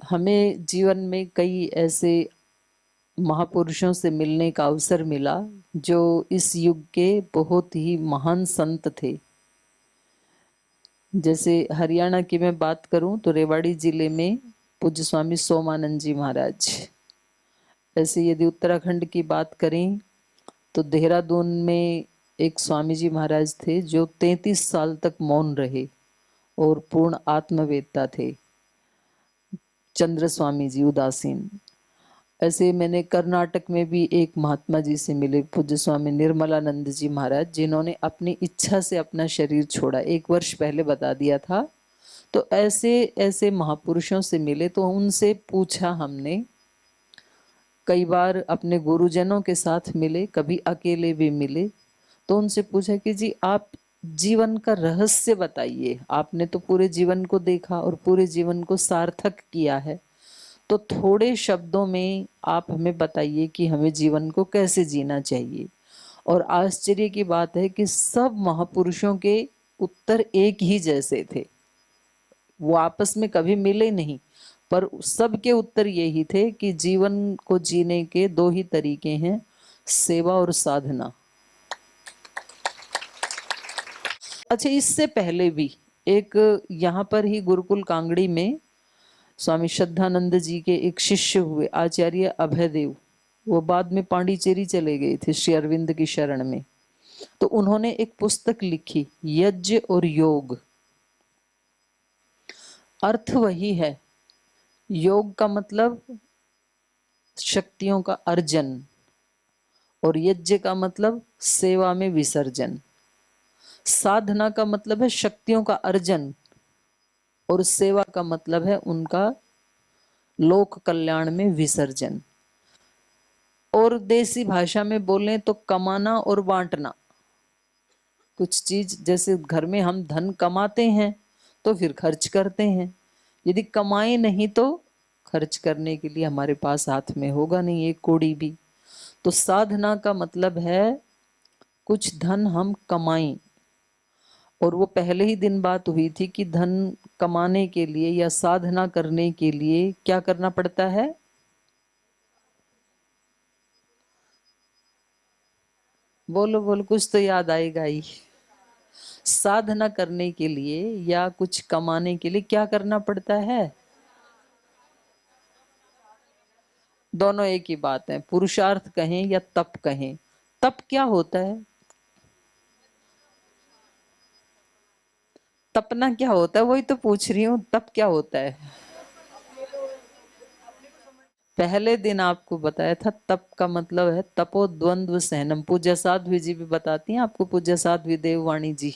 हमें जीवन में कई ऐसे महापुरुषों से मिलने का अवसर मिला जो इस युग के बहुत ही महान संत थे। जैसे हरियाणा की मैं बात करूं तो रेवाड़ी जिले में पूज्य स्वामी सोमानंद जी महाराज। ऐसे यदि उत्तराखंड की बात करें तो देहरादून में एक स्वामी जी महाराज थे जो 33 साल तक मौन रहे और पूर्ण आत्मवेत्ता थे, चंद्र स्वामी जी उदासीन। ऐसे मैंने कर्नाटक में भी एक महात्मा जी से मिले, पूज्य स्वामी निर्मलानंद जी महाराज, जिन्होंने अपनी इच्छा से अपना शरीर छोड़ा, 1 वर्ष पहले बता दिया था। तो ऐसे ऐसे महापुरुषों से मिले तो उनसे पूछा हमने, कई बार अपने गुरुजनों के साथ मिले, कभी अकेले भी मिले, तो उनसे पूछा कि जी आप जीवन का रहस्य बताइए, आपने तो पूरे जीवन को देखा और पूरे जीवन को सार्थक किया है, तो थोड़े शब्दों में आप हमें बताइए कि हमें जीवन को कैसे जीना चाहिए। और आश्चर्य की बात है कि सब महापुरुषों के उत्तर एक ही जैसे थे। वो आपस में कभी मिले नहीं, पर सबके उत्तर यही थे कि जीवन को जीने के 2 ही तरीके हैं, सेवा और साधना। अच्छा, इससे पहले भी एक यहाँ पर ही गुरुकुल कांगड़ी में स्वामी श्रद्धानंद जी के एक शिष्य हुए आचार्य अभयदेव, वो बाद में पांडिचेरी चले गए थे श्री अरविंद की शरण में। तो उन्होंने एक पुस्तक लिखी, यज्ञ और योग। अर्थ वही है, योग का मतलब शक्तियों का अर्जन और यज्ञ का मतलब सेवा में विसर्जन। साधना का मतलब है शक्तियों का अर्जन और सेवा का मतलब है उनका लोक कल्याण में विसर्जन। और देसी भाषा में बोलें तो कमाना और बांटना। कुछ चीज जैसे घर में हम धन कमाते हैं तो फिर खर्च करते हैं, यदि कमाए नहीं तो खर्च करने के लिए हमारे पास हाथ में होगा नहीं एक कौड़ी भी। तो साधना का मतलब है कुछ धन हम कमाएं। और वो पहले ही दिन बात हुई थी कि धन कमाने के लिए या साधना करने के लिए क्या करना पड़ता है? बोलो बोलो, कुछ तो याद आएगा ही। साधना करने के लिए या कुछ कमाने के लिए क्या करना पड़ता है? दोनों एक ही बात है, पुरुषार्थ कहें या तप कहें। तप क्या होता है? तपना क्या होता है, वही तो पूछ रही हूँ, तप क्या होता है? पहले दिन आपको बताया था तप का मतलब है तपो द्वंद्व सहनम। पूज्य साध्वी जी भी बताती हैं आपको, पूज्य साध्वी देववाणी जी।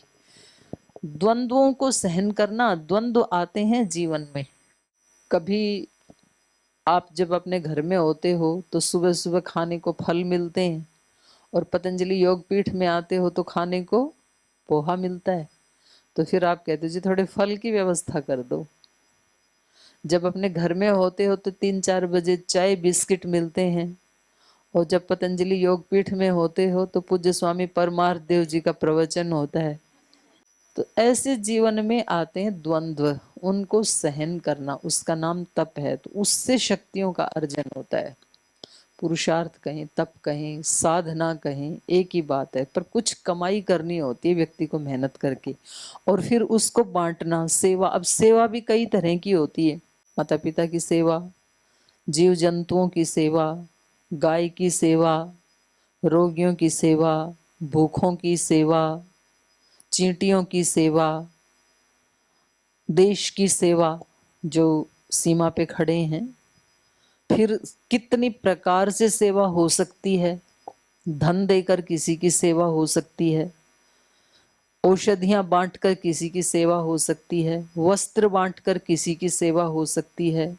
द्वंद्वों को सहन करना, द्वंद्व आते हैं जीवन में। कभी आप जब अपने घर में होते हो तो सुबह सुबह खाने को फल मिलते हैं, और पतंजलि योग पीठ में आते हो तो खाने को पोहा मिलता है। तो फिर आप कहते हो जी थोड़े फल की व्यवस्था कर दो। जब अपने घर में होते हो तो 3-4 बजे चाय बिस्किट मिलते हैं, और जब पतंजलि योग पीठ में होते हो तो पूज्य स्वामी परमार्थ देव जी का प्रवचन होता है। तो ऐसे जीवन में आते हैं द्वंद्व, उनको सहन करना, उसका नाम तप है। तो उससे शक्तियों का अर्जन होता है। पुरुषार्थ कहें, तप कहें, साधना कहें, एक ही बात है, पर कुछ कमाई करनी होती है व्यक्ति को मेहनत करके, और फिर उसको बांटना। सेवा, अब सेवा भी कई तरह की होती है। माता पिता की सेवा, जीव जंतुओं की सेवा, गाय की सेवा, रोगियों की सेवा, भूखों की सेवा, चींटियों की सेवा, देश की सेवा जो सीमा पे खड़े हैं। फिर कितनी प्रकार से सेवा हो सकती है। धन देकर किसी की सेवा हो सकती है, औषधियां बांटकर किसी की सेवा हो सकती है, वस्त्र बांटकर किसी की सेवा हो सकती है,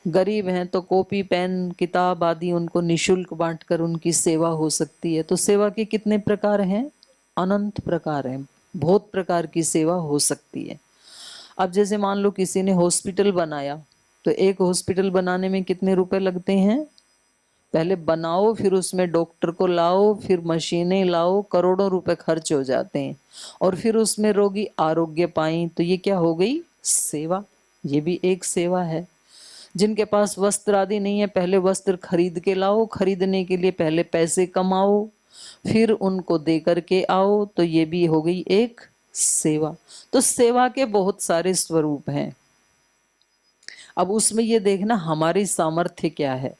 गरीब हैं तो कॉपी पेन किताब आदि उनको निशुल्क बांटकर उनकी सेवा हो सकती है। तो सेवा के कितने प्रकार हैं? अनंत प्रकार हैं, बहुत प्रकार की सेवा हो सकती है। अब जैसे मान लो किसी ने हॉस्पिटल बनाया, तो एक हॉस्पिटल बनाने में कितने रुपए लगते हैं? पहले बनाओ, फिर उसमें डॉक्टर को लाओ, फिर मशीनें लाओ, करोड़ों रुपए खर्च हो जाते हैं, और फिर उसमें रोगी आरोग्य पाए। तो ये क्या हो गई? सेवा। ये भी एक सेवा है। जिनके पास वस्त्र आदि नहीं है, पहले वस्त्र खरीद के लाओ, खरीदने के लिए पहले पैसे कमाओ, फिर उनको दे करके आओ। तो ये भी हो गई एक सेवा। तो सेवा के बहुत सारे स्वरूप हैं। अब उसमें ये देखना हमारी सामर्थ्य क्या है,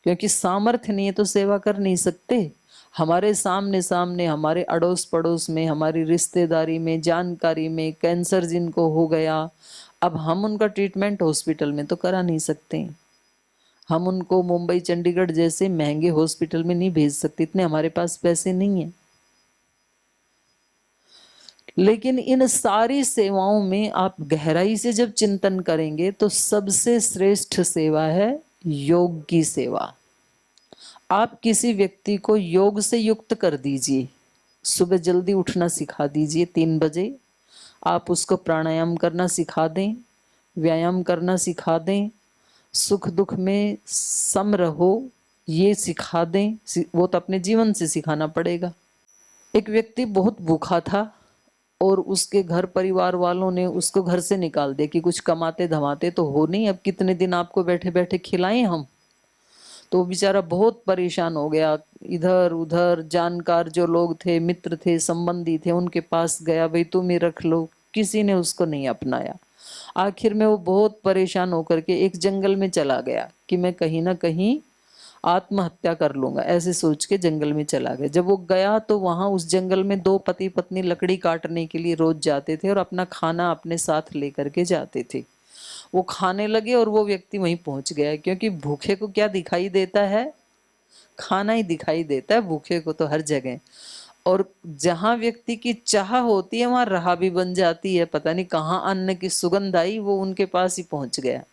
क्योंकि सामर्थ्य नहीं है तो सेवा कर नहीं सकते। हमारे सामने सामने, हमारे अड़ोस पड़ोस में, हमारी रिश्तेदारी में, जानकारी में कैंसर जिनको हो गया, अब हम उनका ट्रीटमेंट हॉस्पिटल में तो करा नहीं सकते। हम उनको मुंबई चंडीगढ़ जैसे महंगे हॉस्पिटल में नहीं भेज सकते, इतने हमारे पास पैसे नहीं है। लेकिन इन सारी सेवाओं में आप गहराई से जब चिंतन करेंगे तो सबसे श्रेष्ठ सेवा है योग की सेवा। आप किसी व्यक्ति को योग से युक्त कर दीजिए, सुबह जल्दी उठना सिखा दीजिए 3 बजे, आप उसको प्राणायाम करना सिखा दें, व्यायाम करना सिखा दें, सुख दुख में सम रहो ये सिखा दें, वो तो अपने जीवन से सिखाना पड़ेगा। एक व्यक्ति बहुत भूखा था और उसके घर परिवार वालों ने उसको घर से निकाल दिया कि कुछ कमाते धमाते तो हो नहीं, अब कितने दिन आपको बैठे बैठे खिलाएं हम। तो बेचारा बहुत परेशान हो गया, इधर उधर जानकार जो लोग थे, मित्र थे, संबंधी थे, उनके पास गया, भाई तुम ही रख लो, किसी ने उसको नहीं अपनाया। आखिर में वो बहुत परेशान होकर के एक जंगल में चला गया कि मैं कहीं ना कहीं आत्महत्या कर लूंगा, ऐसे सोच के जंगल में चला गया। जब वो गया तो वहां उस जंगल में 2 पति पत्नी लकड़ी काटने के लिए रोज जाते थे और अपना खाना अपने साथ लेकर के जाते थे। वो खाने लगे और वो व्यक्ति वहीं पहुंच गया, क्योंकि भूखे को क्या दिखाई देता है? खाना ही दिखाई देता है भूखे को तो हर जगह। और जहां व्यक्ति की चाह होती है वहां राह भी बन जाती है। पता नहीं कहाँ अन्न की सुगंध आई, वो उनके पास ही पहुंच गया।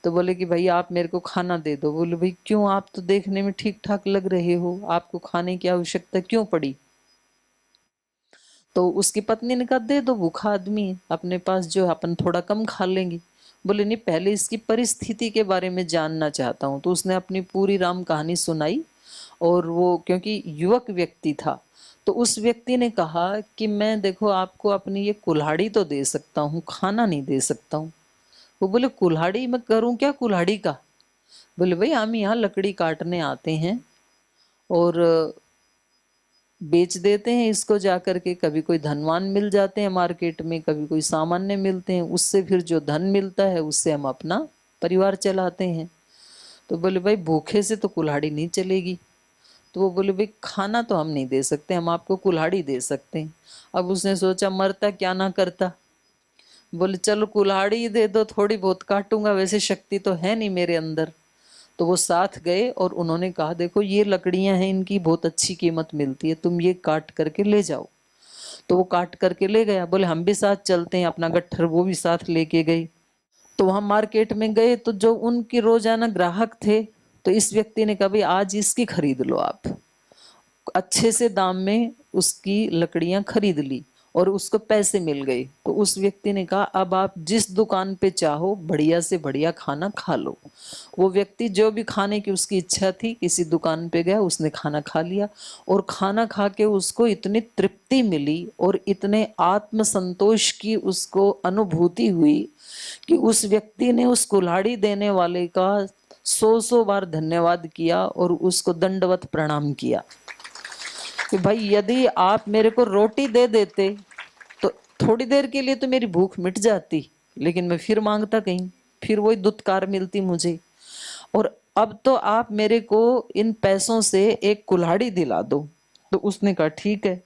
तो बोले कि भाई आप मेरे को खाना दे दो। बोले भाई क्यों, आप तो देखने में ठीक ठाक लग रहे हो, आपको खाने की आवश्यकता क्यों पड़ी? तो उसकी पत्नी ने कहा दे दो, भूखा आदमी है, अपने पास जो अपन थोड़ा कम खा लेंगे। बोले नहीं, पहले इसकी परिस्थिति के बारे में जानना चाहता हूँ। तो उसने अपनी पूरी राम कहानी सुनाई। और वो क्योंकि युवक व्यक्ति था तो उस व्यक्ति ने कहा कि मैं देखो आपको अपनी ये कुल्हाड़ी तो दे सकता हूँ, खाना नहीं दे सकता हूँ। वो बोले कुल्हाड़ी मैं करूँ क्या कुल्हाड़ी का? बोले भाई हम यहाँ लकड़ी काटने आते हैं और बेच देते हैं इसको जा करके, कभी कोई धनवान मिल जाते हैं मार्केट में, कभी कोई सामान्य मिलते हैं, उससे फिर जो धन मिलता है उससे हम अपना परिवार चलाते हैं। तो बोले भाई भूखे से तो कुल्हाड़ी नहीं चलेगी। तो वो बोले भाई खाना तो हम नहीं दे सकते, हम आपको कुल्हाड़ी दे सकते हैं। अब उसने सोचा मरता क्या ना करता, बोले चलो कुल्हाड़ी ही दे दो, थोड़ी बहुत काटूंगा, वैसे शक्ति तो है नहीं मेरे अंदर। तो वो साथ गए और उन्होंने कहा देखो ये लकड़ियां हैं, इनकी बहुत अच्छी कीमत मिलती है, तुम ये काट करके ले जाओ। तो वो काट करके ले गया। बोले हम भी साथ चलते हैं, अपना गट्ठर वो भी साथ लेके गई। तो वहां मार्केट में गए तो जो उनके रोजाना ग्राहक थे, तो इस व्यक्ति ने कहा भाई आज इसकी खरीद लो आप। अच्छे से दाम में उसकी लकड़ियां खरीद ली और उसको पैसे मिल गए। तो उस व्यक्ति ने कहा अब आप जिस दुकान पे चाहो बढ़िया से बढ़िया खाना खा लो। वो व्यक्ति जो भी खाने की उसकी इच्छा थी किसी दुकान पे गया, उसने खाना खा लिया और खाना खा के उसको इतनी तृप्ति मिली और इतने आत्म संतोष की उसको अनुभूति हुई कि उस व्यक्ति ने उस कुल्हाड़ी देने वाले का 100 बार धन्यवाद किया और उसको दंडवत प्रणाम किया कि भाई यदि आप मेरे को रोटी दे देते तो थोड़ी देर के लिए तो मेरी भूख मिट जाती, लेकिन मैं फिर मांगता कहीं, फिर वही दुत्कार मिलती मुझे। और अब तो आप मेरे को इन पैसों से एक कुल्हाड़ी दिला दो। तो उसने कहा ठीक है,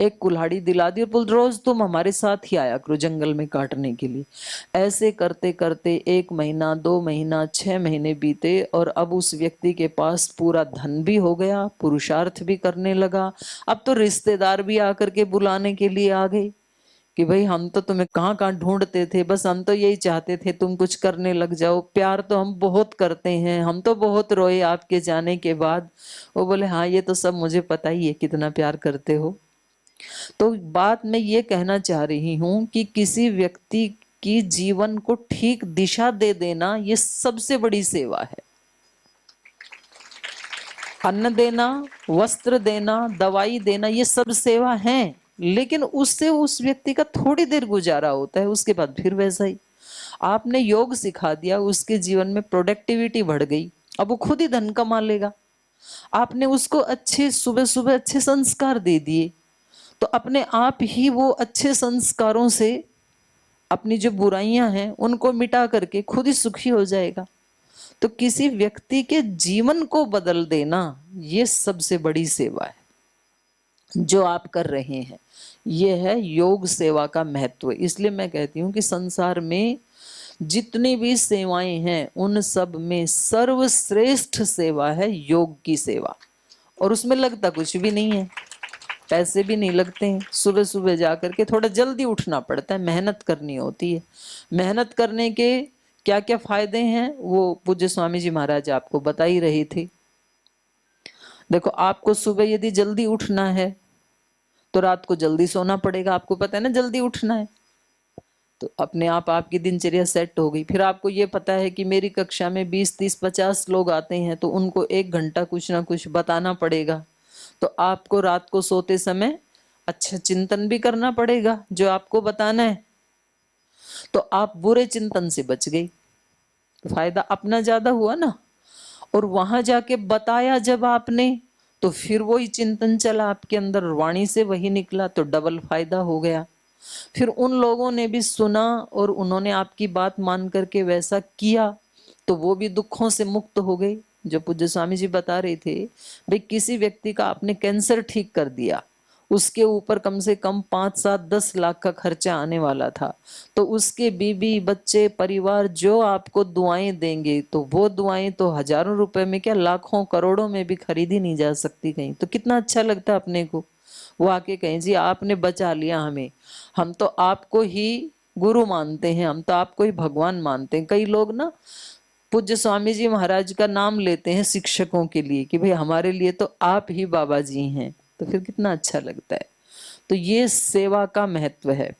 एक कुल्हाड़ी दिला दी और बोल रोज तुम हमारे साथ ही आया करो जंगल में काटने के लिए। ऐसे करते करते 1 महीना, 2 महीना, 6 महीने बीते और अब उस व्यक्ति के पास पूरा धन भी हो गया, पुरुषार्थ भी करने लगा। अब तो रिश्तेदार भी आकर के बुलाने के लिए आ गए कि भाई हम तो तुम्हें कहाँ कहाँ ढूंढते थे, बस हम तो यही चाहते थे तुम कुछ करने लग जाओ, प्यार तो हम बहुत करते हैं, हम तो बहुत रोए आपके जाने के बाद। वो बोले हाँ ये तो सब मुझे पता ही है कितना प्यार करते हो। तो बात मैं ये कहना चाह रही हूं कि किसी व्यक्ति की जीवन को ठीक दिशा दे देना ये सबसे बड़ी सेवा है। अन्न देना, वस्त्र देना, दवाई देना, ये सब सेवा है, लेकिन उससे उस व्यक्ति का थोड़ी देर गुजारा होता है, उसके बाद फिर वैसा ही। आपने योग सिखा दिया, उसके जीवन में प्रोडक्टिविटी बढ़ गई, अब वो खुद ही धन कमा लेगा। आपने उसको अच्छे सुबह सुबह अच्छे संस्कार दे दिए, तो अपने आप ही वो अच्छे संस्कारों से अपनी जो बुराइयां हैं उनको मिटा करके खुद ही सुखी हो जाएगा। तो किसी व्यक्ति के जीवन को बदल देना, ये सबसे बड़ी सेवा है जो आप कर रहे हैं। ये है योग सेवा का महत्व। इसलिए मैं कहती हूँ कि संसार में जितनी भी सेवाएं हैं उन सब में सर्वश्रेष्ठ सेवा है योग की सेवा। और उसमें लगता कुछ भी नहीं है, पैसे भी नहीं लगते हैं। सुबह सुबह जा करके थोड़ा जल्दी उठना पड़ता है, मेहनत करनी होती है। मेहनत करने के क्या क्या फायदे हैं वो पूज्य स्वामी जी महाराज आपको बता ही रहे थे। देखो, आपको सुबह यदि जल्दी उठना है तो रात को जल्दी सोना पड़ेगा। आपको पता है ना जल्दी उठना है, तो अपने आप आपकी दिनचर्या सेट हो गई। फिर आपको ये पता है कि मेरी कक्षा में 20, 30, 50 लोग आते हैं, तो उनको 1 घंटा कुछ ना कुछ बताना पड़ेगा। तो आपको रात को सोते समय अच्छा चिंतन भी करना पड़ेगा जो आपको बताना है। तो आप बुरे चिंतन से बच गई, तो फायदा अपना ज्यादा हुआ ना। और वहां जाके बताया जब आपने, तो फिर वही चिंतन चला आपके अंदर, वाणी से वही निकला, तो डबल फायदा हो गया। फिर उन लोगों ने भी सुना और उन्होंने आपकी बात मान करके वैसा किया, तो वो भी दुखों से मुक्त हो गए। जो पूज्य स्वामी जी बता रहे थे, भाई किसी व्यक्ति का आपने कैंसर ठीक कर दिया, उसके ऊपर कम से कम 5, 7, 10 लाख का खर्चा आने वाला था, तो उसके बीबी बच्चे परिवार जो आपको दुआएं देंगे, तो वो दुआएं तो हजारों रुपए में क्या लाखों करोड़ों में भी खरीदी नहीं जा सकती कहीं। तो कितना अच्छा लगता है अपने को। वो आके कहें जी आपने बचा लिया हमें, हम तो आपको ही गुरु मानते हैं, हम तो आपको ही भगवान मानते हैं। कई लोग ना पूज्य स्वामी जी महाराज का नाम लेते हैं शिक्षकों के लिए कि भाई हमारे लिए तो आप ही बाबा जी हैं, तो फिर कितना अच्छा लगता है। तो ये सेवा का महत्व है।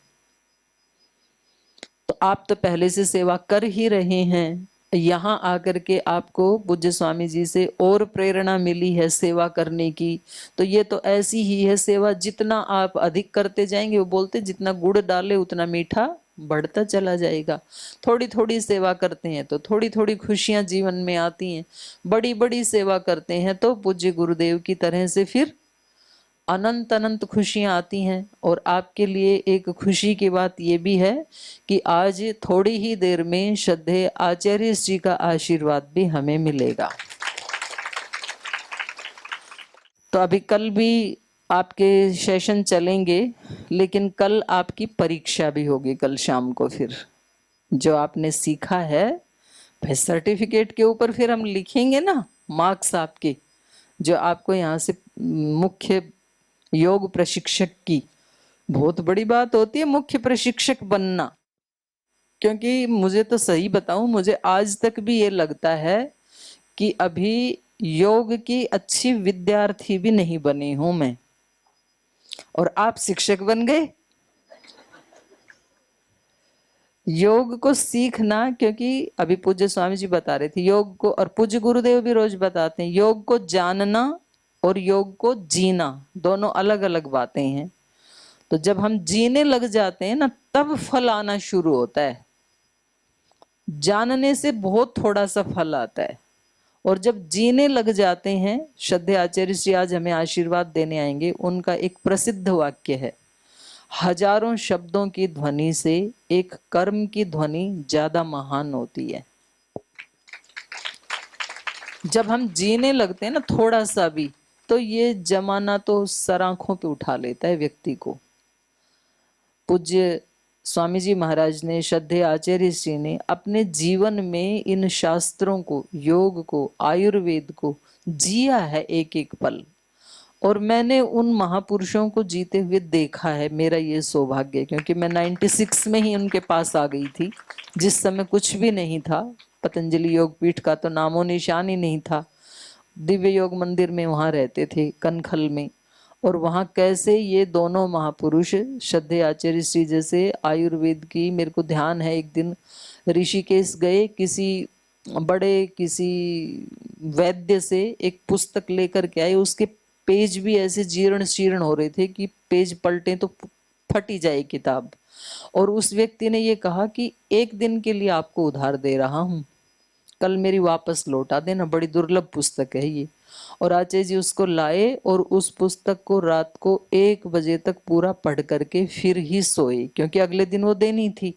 तो आप तो पहले से सेवा कर ही रहे हैं, यहाँ आकर के आपको पूज्य स्वामी जी से और प्रेरणा मिली है सेवा करने की। तो ये तो ऐसी ही है सेवा, जितना आप अधिक करते जाएंगे, वो बोलते जितना गुड़ डाले उतना मीठा बढ़ता चला जाएगा। थोड़ी थोड़ी सेवा करते हैं तो थोड़ी थोड़ी खुशियां जीवन में आती हैं, बड़ी बड़ी सेवा करते हैं तो पूज्य गुरुदेव की तरह से फिर अनंत अनंत खुशियां आती हैं। और आपके लिए एक खुशी की बात यह भी है कि आज थोड़ी ही देर में श्रद्धेय आचार्य जी का आशीर्वाद भी हमें मिलेगा। तो अभी कल भी आपके सेशन चलेंगे, लेकिन कल आपकी परीक्षा भी होगी, कल शाम को। फिर जो आपने सीखा है भाई सर्टिफिकेट के ऊपर फिर हम लिखेंगे ना मार्क्स आपके, जो आपको यहाँ से मुख्य योग प्रशिक्षक की बहुत बड़ी बात होती है मुख्य प्रशिक्षक बनना। क्योंकि मुझे तो सही बताऊं, मुझे आज तक भी ये लगता है कि अभी योग की अच्छी विद्यार्थी भी नहीं बनी हूं मैं, और आप शिक्षक बन गए। योग को सीखना, क्योंकि अभी पूज्य स्वामी जी बता रहे थे योग को, और पूज्य गुरुदेव भी रोज बताते हैं योग को जानना और योग को जीना दोनों अलग अलग बातें हैं। तो जब हम जीने लग जाते हैं ना, तब फल आना शुरू होता है। जानने से बहुत थोड़ा सा फल आता है, और जब जीने लग जाते हैं, श्रद्धेय आचार्य जी आज हमें आशीर्वाद देने आएंगे, उनका एक प्रसिद्ध वाक्य है, हजारों शब्दों की ध्वनि से एक कर्म की ध्वनि ज्यादा महान होती है। जब हम जीने लगते हैं ना थोड़ा सा भी, तो ये जमाना तो सर आंखों पे उठा लेता है व्यक्ति को। पूज्य स्वामी जी महाराज ने, श्रद्धेय आचार्य जी ने अपने जीवन में इन शास्त्रों को, योग को, आयुर्वेद को जिया है एक एक पल। और मैंने उन महापुरुषों को जीते हुए देखा है, मेरा ये सौभाग्य, क्योंकि मैं 96 में ही उनके पास आ गई थी, जिस समय कुछ भी नहीं था। पतंजलि योग पीठ का तो नामो निशान ही नहीं था। दिव्य योग मंदिर में वहाँ रहते थे कनखल में, और वहाँ कैसे ये दोनों महापुरुष श्रद्धेय आचार्य श्री जैसे आयुर्वेद की, मेरे को ध्यान है एक दिन ऋषिकेश गए, किसी वैद्य से एक पुस्तक लेकर के आए, उसके पेज भी ऐसे जीर्ण शीर्ण हो रहे थे कि पेज पलटे तो फट ही जाए किताब। और उस व्यक्ति ने ये कहा कि 1 दिन के लिए आपको उधार दे रहा हूँ, कल मेरी वापस लौटा देना, बड़ी दुर्लभ पुस्तक है ये। और आचार्य जी उसको लाए और उस पुस्तक को रात को 1 बजे तक पूरा पढ़ करके फिर ही सोए, क्योंकि अगले दिन वो देनी थी।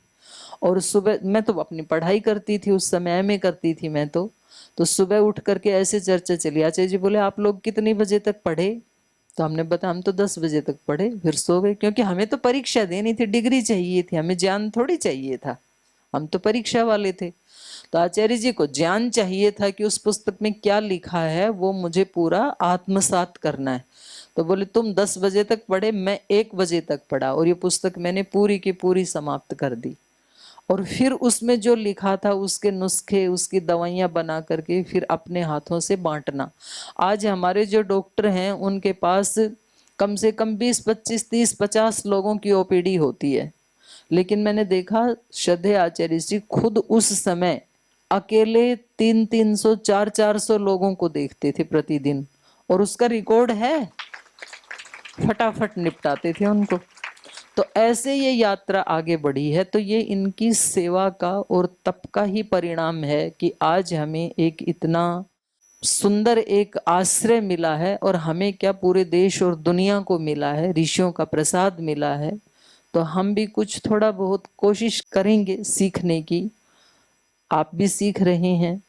और सुबह मैं तो अपनी पढ़ाई करती थी, उस समय में करती थी मैं तो सुबह उठ करके ऐसे चर्चा चली। आचार्य जी बोले आप लोग कितनी बजे तक पढ़े? तो हमने बताया हम तो 10 बजे तक पढ़े, फिर सो गए, क्योंकि हमें तो परीक्षा देनी थी, डिग्री चाहिए थी, हमें ज्ञान थोड़ी चाहिए था, हम तो परीक्षा वाले थे। तो आचार्य जी को ज्ञान चाहिए था कि उस पुस्तक में क्या लिखा है वो मुझे पूरा आत्मसात करना है। तो बोले तुम 10 बजे तक पढ़े, मैं 1 बजे तक पढ़ा और ये पुस्तक मैंने पूरी की पूरी समाप्त कर दी। और फिर उसमें जो लिखा था उसके नुस्खे, उसकी दवाइयाँ बना करके फिर अपने हाथों से बांटना। आज हमारे जो डॉक्टर हैं उनके पास कम से कम 20, 25, 30, 50 लोगों की ओपीडी होती है, लेकिन मैंने देखा श्रद्धेय आचार्य जी खुद उस समय अकेले 300-300, 400-400 लोगों को देखते थे प्रतिदिन, और उसका रिकॉर्ड है, फटाफट निपटाते थे उनको। तो ऐसे ये यात्रा आगे बढ़ी है। तो ये इनकी सेवा का और तप का ही परिणाम है कि आज हमें एक इतना सुंदर एक आश्रय मिला है, और हमें क्या पूरे देश और दुनिया को मिला है, ऋषियों का प्रसाद मिला है। तो हम भी कुछ थोड़ा बहुत कोशिश करेंगे सीखने की, आप भी सीख रहे हैं।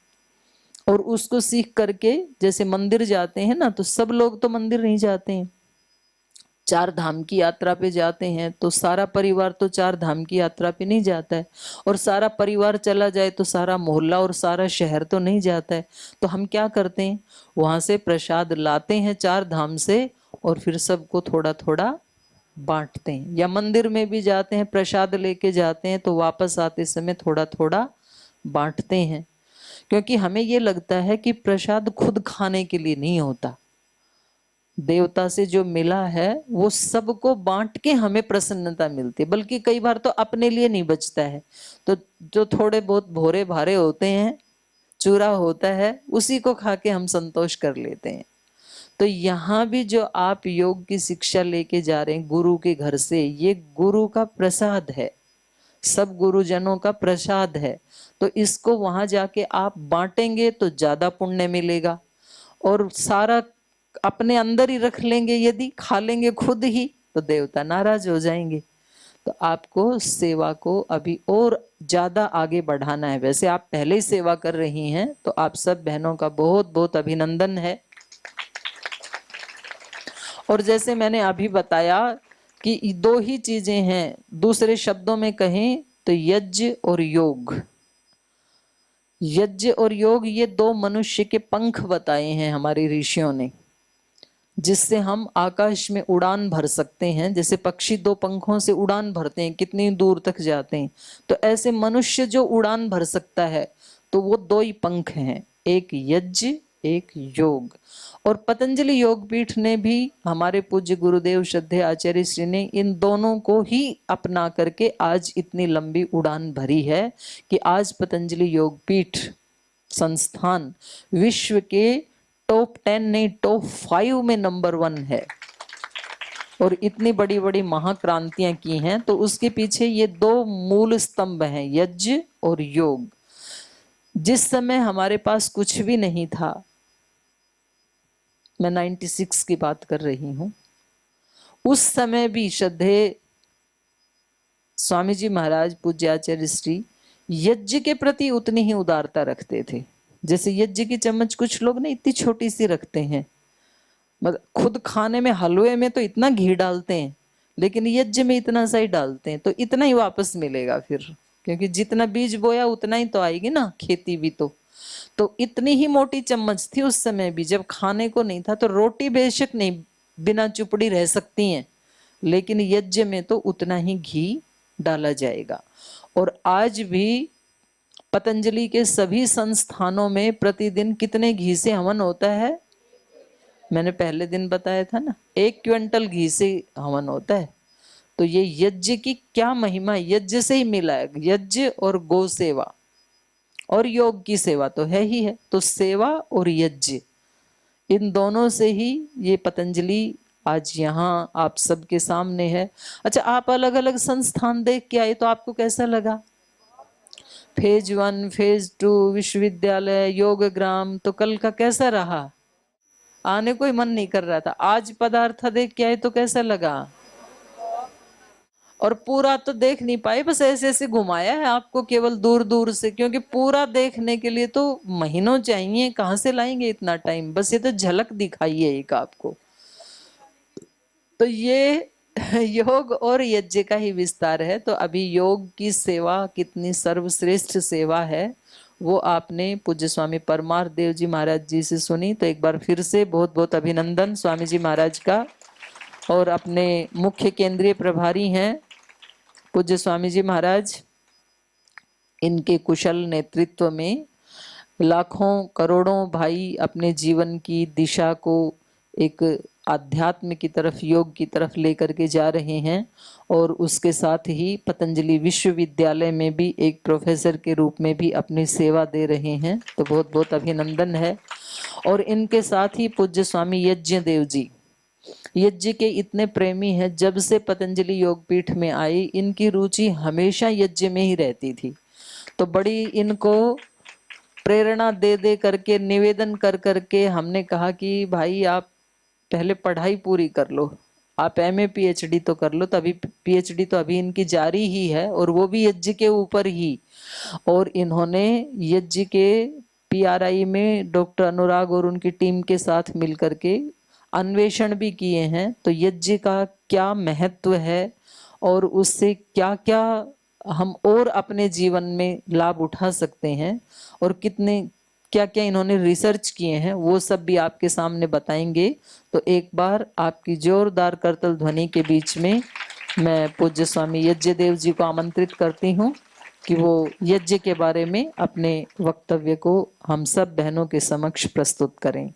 और उसको सीख करके जैसे मंदिर जाते हैं ना, तो सब लोग तो मंदिर नहीं जाते हैं, 4 धाम की यात्रा पे जाते हैं, तो सारा परिवार तो 4 धाम की यात्रा पे नहीं जाता है, और सारा परिवार चला जाए तो सारा मोहल्ला और सारा शहर तो नहीं जाता है। तो हम क्या करते हैं, वहां से प्रसाद लाते हैं 4 धाम से, और फिर सबको थोड़ा थोड़ा बांटते हैं। या मंदिर में भी जाते हैं, प्रसाद लेके जाते हैं, तो वापस आते समय थोड़ा थोड़ा बांटते हैं, क्योंकि हमें ये लगता है कि प्रसाद खुद खाने के लिए नहीं होता, देवता से जो मिला है वो सबको बांट के हमें प्रसन्नता मिलती है, बल्कि कई बार तो अपने लिए नहीं बचता है, तो जो थोड़े बहुत भोरे भारे होते हैं, चूरा होता है, उसी को खा के हम संतोष कर लेते हैं। तो यहाँ भी जो आप योग की शिक्षा लेके जा रहे हैं गुरु के घर से, ये गुरु का प्रसाद है, सब गुरुजनों का प्रसाद है। तो इसको वहां जाके आप बांटेंगे तो ज्यादा पुण्य मिलेगा, और सारा अपने अंदर ही रख लेंगे, यदि खा लेंगे खुद ही, तो देवता नाराज हो जाएंगे। तो आपको सेवा को अभी और ज्यादा आगे बढ़ाना है। वैसे आप पहले ही सेवा कर रही हैं, तो आप सब बहनों का बहुत बहुत अभिनंदन है। और जैसे मैंने अभी बताया कि 2 ही चीजें हैं, दूसरे शब्दों में कहें तो यज्ञ और योग। यज्ञ और योग ये 2 मनुष्य के पंख बताए हैं हमारे ऋषियों ने, जिससे हम आकाश में उड़ान भर सकते हैं। जैसे पक्षी 2 पंखों से उड़ान भरते हैं, कितनी दूर तक जाते हैं, तो ऐसे मनुष्य जो उड़ान भर सकता है, तो वो 2 ही पंख हैं, एक यज्ञ, एक योग। और पतंजलि योगपीठ ने भी, हमारे पूज्य गुरुदेव श्रद्धेय आचार्य श्री ने इन दोनों को ही अपना करके आज इतनी लंबी उड़ान भरी है कि आज पतंजलि योगपीठ संस्थान विश्व के टॉप 10 नहीं, टॉप 5 में नंबर 1 है। और इतनी बड़ी बड़ी महाक्रांतियां की हैं, तो उसके पीछे ये 2 मूल स्तंभ हैं, यज्ञ और योग। जिस समय हमारे पास कुछ भी नहीं था, मैं 96 की बात कर रही हूं, उस समय भी श्रद्धेय स्वामी जी महाराज पूज्य आचार्य श्री यज्ञ के प्रति उतनी ही उदारता रखते थे। जैसे यज्ञ की चम्मच कुछ लोग ना इतनी छोटी सी रखते हैं, मतलब खुद खाने में हलवे में तो इतना घी डालते हैं, लेकिन यज्ञ में इतना सा ही डालते हैं, तो इतना ही वापस मिलेगा फिर, क्योंकि जितना बीज बोया उतना ही तो आएगी ना खेती भी। तो इतनी ही मोटी चम्मच थी उस समय भी, जब खाने को नहीं था। तो रोटी बेशक नहीं बिना चुपड़ी रह सकती हैं, लेकिन यज्ञ में तो उतना ही घी डाला जाएगा। और आज भी पतंजलि के सभी संस्थानों में प्रतिदिन कितने घी से हवन होता है? मैंने पहले दिन बताया था ना, 1 क्विंटल घी से हवन होता है। तो ये यज्ञ की क्या महिमा, यज्ञ से ही मिला है। यज्ञ और गौ सेवा और योग की सेवा तो है ही है। तो सेवा और यज्ञ, इन दोनों से ही ये पतंजलि आज यहाँ आप सबके सामने है। अच्छा, आप अलग अलग संस्थान देख के आए तो आपको कैसा लगा? फेज 1, फेज 2, विश्वविद्यालय, योग ग्राम, तो कल का कैसा रहा? आने को ही मन नहीं कर रहा था। आज पदार्थ देख के आए तो कैसा लगा? और पूरा तो देख नहीं पाए, बस ऐसे ऐसे घुमाया है आपको केवल दूर दूर से, क्योंकि पूरा देखने के लिए तो महीनों चाहिए, कहाँ से लाएंगे इतना टाइम। बस ये तो झलक दिखाई है एक आपको। तो ये योग और यज्ञ का ही विस्तार है। तो अभी योग की सेवा कितनी सर्वश्रेष्ठ सेवा है वो आपने पूज्य स्वामी परमार्थ देव जी महाराज जी से सुनी। तो एक बार फिर से बहुत बहुत अभिनंदन स्वामी जी महाराज का। और अपने मुख्य केंद्रीय प्रभारी हैं पूज्य स्वामी जी महाराज, इनके कुशल नेतृत्व में लाखों करोड़ों भाई अपने जीवन की दिशा को एक आध्यात्म की तरफ, योग की तरफ लेकर के जा रहे हैं। और उसके साथ ही पतंजलि विश्वविद्यालय में भी एक प्रोफेसर के रूप में भी अपनी सेवा दे रहे हैं। तो बहुत बहुत अभिनंदन है। और इनके साथ ही पूज्य स्वामी यज्ञ देव जी, यज्ञ के इतने प्रेमी हैं। जब से पतंजलि योग पीठ में आई, इनकी रुचि हमेशा यज्ञ में ही रहती थी। तो बड़ी इनको प्रेरणा दे दे करके, निवेदन कर करके हमने कहा कि भाई आप पहले पढ़ाई पूरी कर लो, आप एमए पीएचडी तो कर लो। तभी पीएचडी तो अभी इनकी जारी ही है, और वो भी यज्ञ के ऊपर ही। और इन्होंने यज्ञ के पीआरआई में डॉक्टर अनुराग और उनकी टीम के साथ मिलकर के अन्वेषण भी किए हैं। तो यज्ञ का क्या महत्व है और उससे क्या क्या हम और अपने जीवन में लाभ उठा सकते हैं, और कितने क्या क्या इन्होंने रिसर्च किए हैं, वो सब भी आपके सामने बताएंगे। तो एक बार आपकी जोरदार करतल ध्वनि के बीच में मैं पूज्य स्वामी यज्ञ देव जी को आमंत्रित करती हूँ कि वो यज्ञ के बारे में अपने वक्तव्य को हम सब बहनों के समक्ष प्रस्तुत करें।